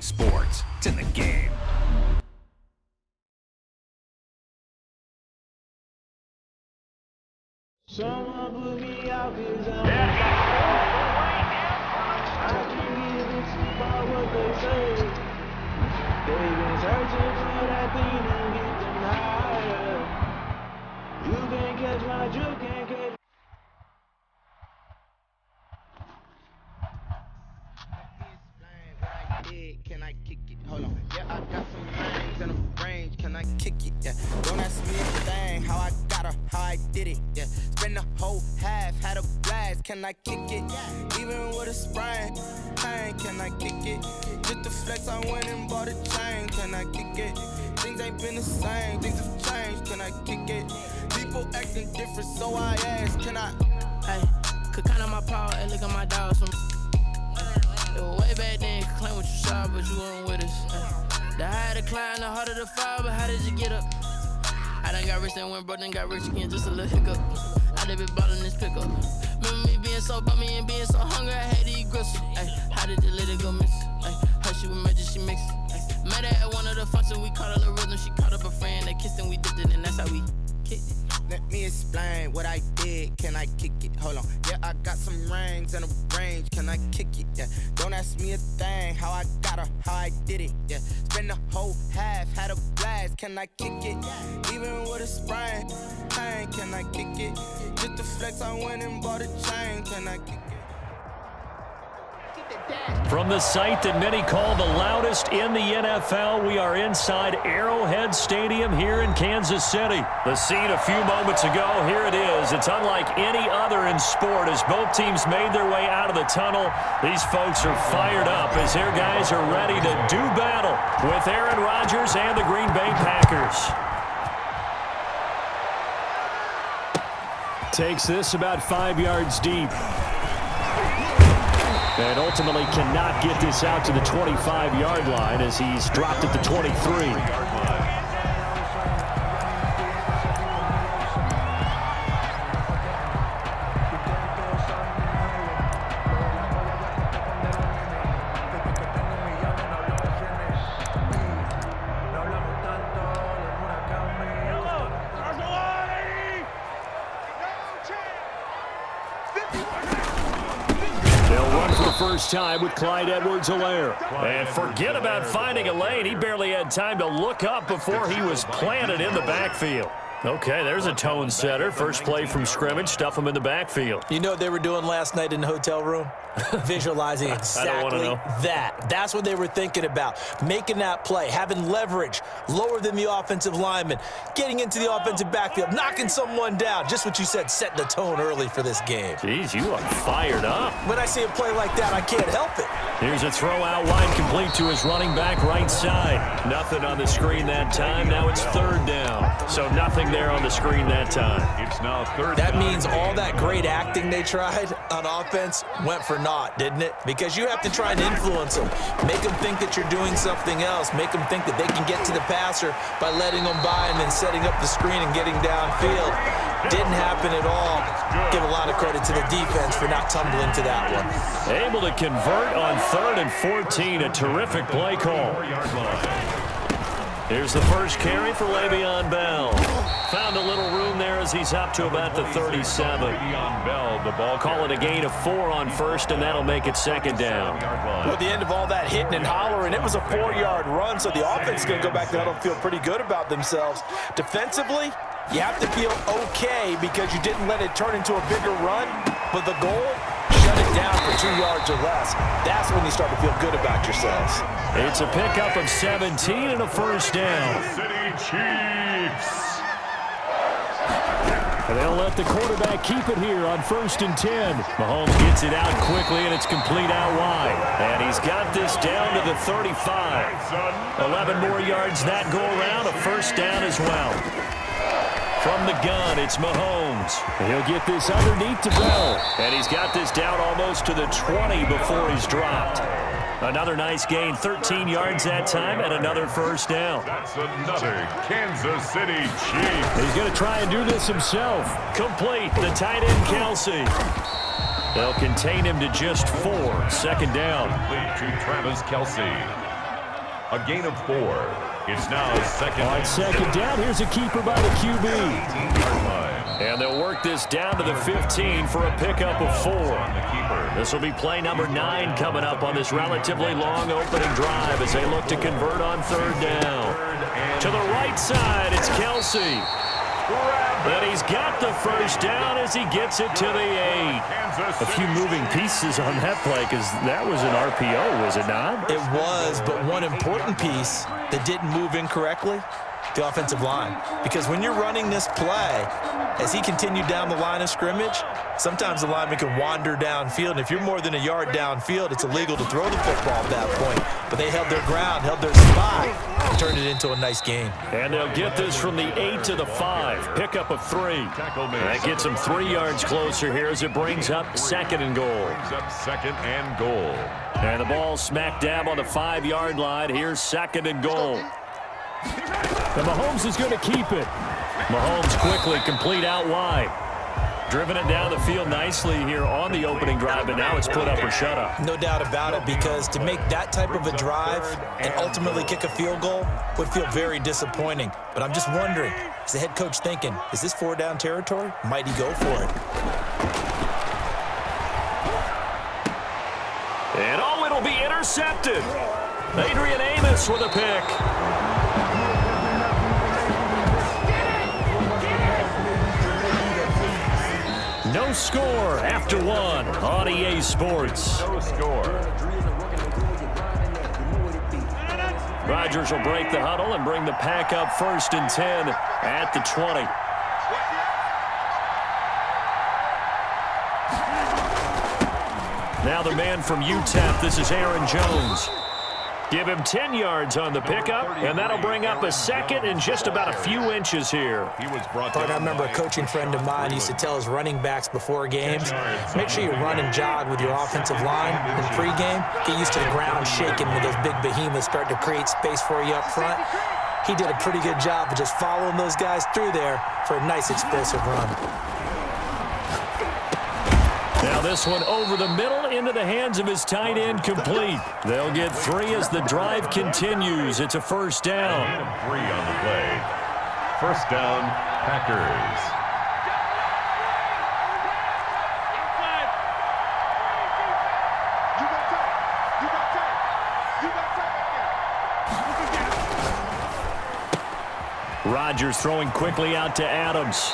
sports. It's in the game. Someone put me out, 'cause I can give it to what they say. They've been searching for that thing to get them higher. You can't catch my juke, can't catch. Can I kick it? Hold on. Yeah, I got some rings and a range. Can I kick it? Yeah. Don't ask me a thing. How I got her, how I did it. Yeah. Spend the whole half, had a blast. Can I kick it? Even with a sprain. Pain, can I kick it? Just the flex, I went and bought a chain. Can I kick it? Things ain't been the same. Things have changed. Can I kick it? People acting different, so I ask. Can I? Hey, could count on my power and look at my dogs from. It was way back then, could claim what you saw, but you weren't with us. The higher the climb, the harder the fall, but how did you get up? I done got rich, then went broke, then got rich again, just a little hiccup. I done been ballin' this pickup. Remember me being so bummy and being so hungry, I had to eat gristle. Ay, how did the little go miss? Ay, her she was magic, she mixed. Met her at one of the functions, we caught a little rhythm, she caught up a friend, they kissed and we dipped it, and that's how we kicked it. Let me explain what I did. Can I kick it? Hold on. Yeah, I got some rings and a range. Can I kick it? Yeah. Don't ask me a thing. How I got her, how I did it. Yeah. Spend the whole half, had a blast. Can I kick it? Even with a sprain. Pain, can I kick it? Just the flex, I went and bought a chain. Can I kick it? From the site that many call the loudest in the NFL, we are inside Arrowhead Stadium here in Kansas City. The scene a few moments ago, here it is. It's unlike any other in sport as both teams made their way out of the tunnel. These folks are fired up as their guys are ready to do battle with Aaron Rodgers and the Green Bay Packers. Takes this about 5 yards deep. And ultimately cannot get this out to the 25-yard line as he's dropped at the 23. First time with Clyde Edwards-Helaire. And forget about finding a lane. He barely had time to look up before he was planted in the backfield. Okay, there's a tone setter. First play from scrimmage, stuff him in the backfield. You know what they were doing last night in the hotel room? Visualizing exactly that. That's what they were thinking about. Making that play, having leverage, lower than the offensive lineman, getting into the offensive backfield, knocking someone down. Just what you said, setting the tone early for this game. Jeez, you are fired up. When I see a play like that, I can't help it. Here's a throw out wide, complete to his running back right side. Nothing on the screen that time. Now it's third down. So nothing there on the screen that time. It's now third down. That means all that great acting they tried on offense went for naught, didn't it? Because you have to try and influence them. Make them think that you're doing something else. Make them think that they can get to the passer by letting them by and then setting up the screen and getting downfield. Didn't happen at all. Give a lot of credit to the defense for not tumbling to that one. Able to convert on 3rd and 14. A terrific play call. Here's the first carry for Le'Veon Bell. Found a little room there as he's up to about the 37. Le'Veon Bell, the ball. Call it a gain of 4 on first, and that'll make it second down. Well, at the end of all that hitting and hollering, it was a 4-yard run, so the offense is going to go back there and feel pretty good about themselves. Defensively, you have to feel okay because you didn't let it turn into a bigger run, but the goal, shut it down for 2 yards or less. That's when you start to feel good about yourselves. It's a pickup of 17 and a first down. City Chiefs. And they'll let the quarterback keep it here on 1st and 10. Mahomes gets it out quickly, and it's complete out wide. And he's got this down to the 35. 11 more yards that go around, a first down as well. From the gun, it's Mahomes. He'll get this underneath to Bell. And he's got this down almost to the 20 before he's dropped. Another nice gain, 13 yards that time, and another first down. That's another Kansas City Chiefs. He's going to try and do this himself. Complete, the tight end, Kelsey. They'll contain him to just 4. Second down. Complete to Travis Kelsey. A gain of 4. It's now second. On second down, here's a keeper by the QB. 18-yard line. And they'll work this down to the 15 for a pickup of 4. On the keeper. This will be play number 9 coming up on this relatively long opening drive as they look to convert on third down. To the right side, it's Kelsey. And he's got the first down as he gets it to the 8. A few moving pieces on that play because that was an RPO, was it not? It was, but one important piece that didn't move incorrectly, the offensive line. Because when you're running this play, as he continued down the line of scrimmage, sometimes the lineman can wander downfield. And if you're more than a yard downfield, it's illegal to throw the football at that point. But they held their ground, held their spot, and turned it into a nice game. And they'll get this from the 8 to the 5. Pickup of 3. That gets them 3 yards closer here as it brings up second and goal. Brings up second and goal. And the ball smack dab on the 5-yard line. Here's second and goal. And Mahomes is going to keep it. Mahomes quickly complete out wide. Driven it down the field nicely here on the opening drive, but now it's put up or shut up. No doubt about it, because to make that type of a drive and ultimately kick a field goal would feel very disappointing. But I'm just wondering, is the head coach thinking, is this 4-down territory? Might he go for it? And oh, it'll be intercepted. Adrian Amos with a pick. No score after 1 on EA Sports. No score. Rodgers will break the huddle and bring the pack up 1st and 10 at the 20. Now the man from UTEP, this is Aaron Jones. Give him 10 yards on the pickup, and that'll bring up a second and just about a few inches here. He was brought I down. remember a coaching friend of mine used to tell his running backs before games, make sure you run and jog with your offensive line in pregame. Get used to the ground shaking when those big behemoths start to create space for you up front. He did a pretty good job of just following those guys through there for a nice explosive run. Now this one over the middle into the hands of his tight end, complete. They'll get 3 as the drive continues. It's a first down. 3 on the play. First down, Packers. Rodgers throwing quickly out to Adams.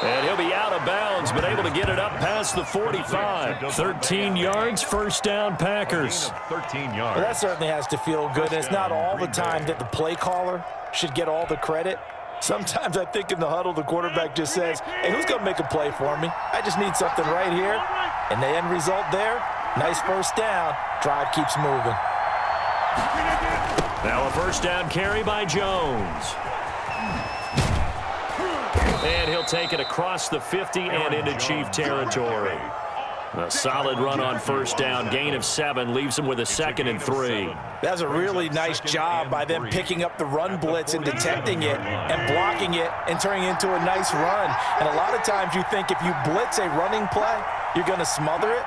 And he'll be out of bounds, but able to get it up past the 45. 13 yards, first down, Packers. 13 yards. Well, that certainly has to feel good. And it's not all the time that the play caller should get all the credit. Sometimes I think in the huddle, the quarterback just says, hey, who's going to make a play for me? I just need something right here. And the end result there, nice first down. Drive keeps moving. Now a first down carry by Jones. And he'll take it across the 50 and into Chief territory. A solid run on first down. Gain of 7 leaves him with a 2nd and 3. That's a really nice job by them picking up the run blitz and detecting it and blocking it and turning it into a nice run. And a lot of times you think if you blitz a running play, you're going to smother it.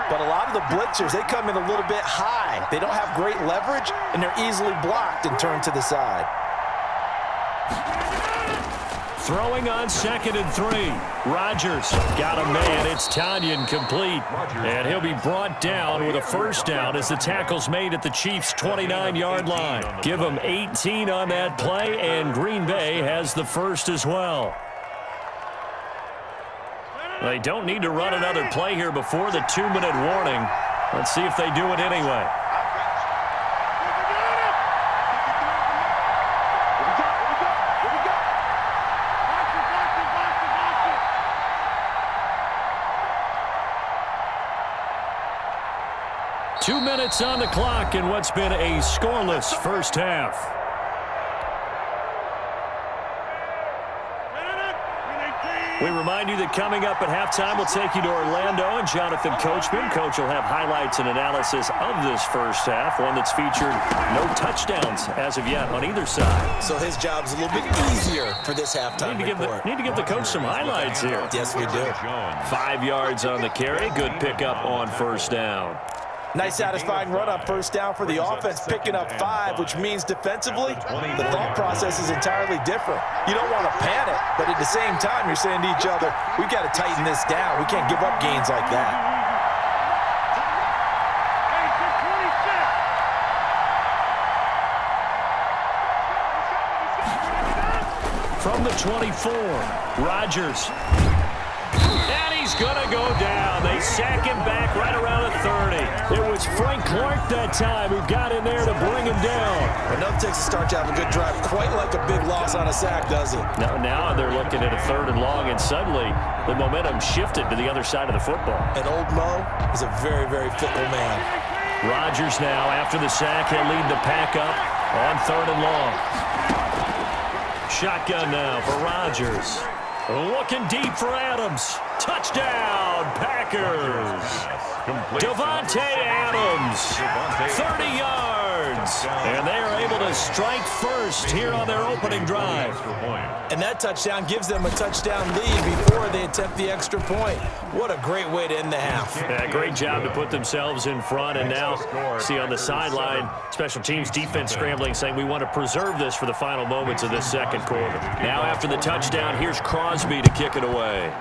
But a lot of the blitzers, they come in a little bit high. They don't have great leverage, and they're easily blocked and turned to the side. Throwing on 2nd and 3. Rodgers got a man. It's Tanyan complete. And he'll be brought down with a first down as the tackle's made at the Chiefs' 29-yard line. Give them 18 on that play, and Green Bay has the first as well. They don't need to run another play here before the 2-minute warning. Let's see if they do it anyway. Two minutes on the clock in what's been a scoreless first half. We remind you that coming up at halftime, we'll take you to Orlando and Jonathan Coachman. Coach will have highlights and analysis of this first half, one that's featured no touchdowns as of yet on either side. So his job's a little bit easier for this halftime report. Need to give the coach some highlights here. Yes, we do. 5 yards on the carry. Good pickup on first down. Nice satisfying run on first down for the offense, picking up 5, which means defensively, the thought process is entirely different. You don't want to panic, but at the same time, you're saying to each other, we've got to tighten this down. We can't give up gains like that. From the 24, Rodgers. And he's going to go down. They sack him back right around the 30. It was Frank Clark that time who got in there to bring him down. Enough takes a start to have a good drive. Quite like a big loss on a sack, does it? Now they're looking at a 3rd and long, and suddenly the momentum shifted to the other side of the football. And old Mo is a very, very fickle man. Rodgers now, after the sack, he'll lead the pack up on 3rd and long. Shotgun now for Rodgers. Looking deep for Adams. Touchdown, Packers. Devontae Adams, 30 yards. And they are able to strike first here on their opening drive. And that touchdown gives them a touchdown lead before they attempt the extra point. What a great way to end the half. Yeah, great job to put themselves in front. And now, see on the sideline, special teams defense scrambling, saying we want to preserve this for the final moments of this second quarter. Now after the touchdown, here's Crosby to kick it away.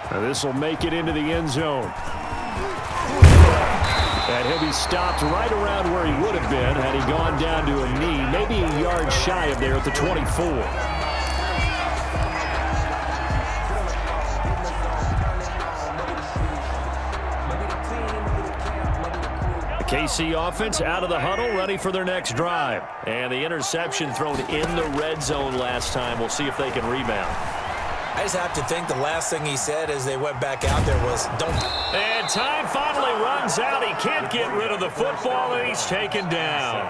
Now this will make it into the end zone. And he'll be stopped right around where he would have been had he gone down to a knee, maybe a yard shy of there at the 24. The KC offense out of the huddle, ready for their next drive. And the interception thrown in the red zone last time. We'll see if they can rebound. I just have to think the last thing he said as they went back out there was, don't. And time finally runs out. He can't get rid of the football, and he's taken down.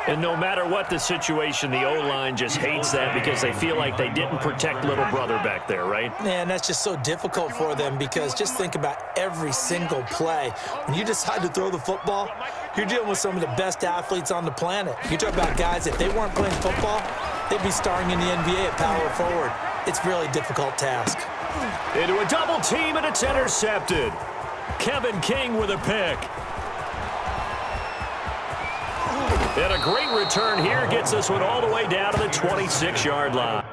And no matter what the situation, the O-line just hates that because they feel like they didn't protect little brother back there, right? Man, that's just so difficult for them because just think about every single play. When you decide to throw the football, you're dealing with some of the best athletes on the planet. You talk about guys, if they weren't playing football, they'd be starring in the NBA at power forward. It's a really difficult task. Into a double team, and it's intercepted. Kevin King with a pick. And a great return here gets this one all the way down to the 26-yard line.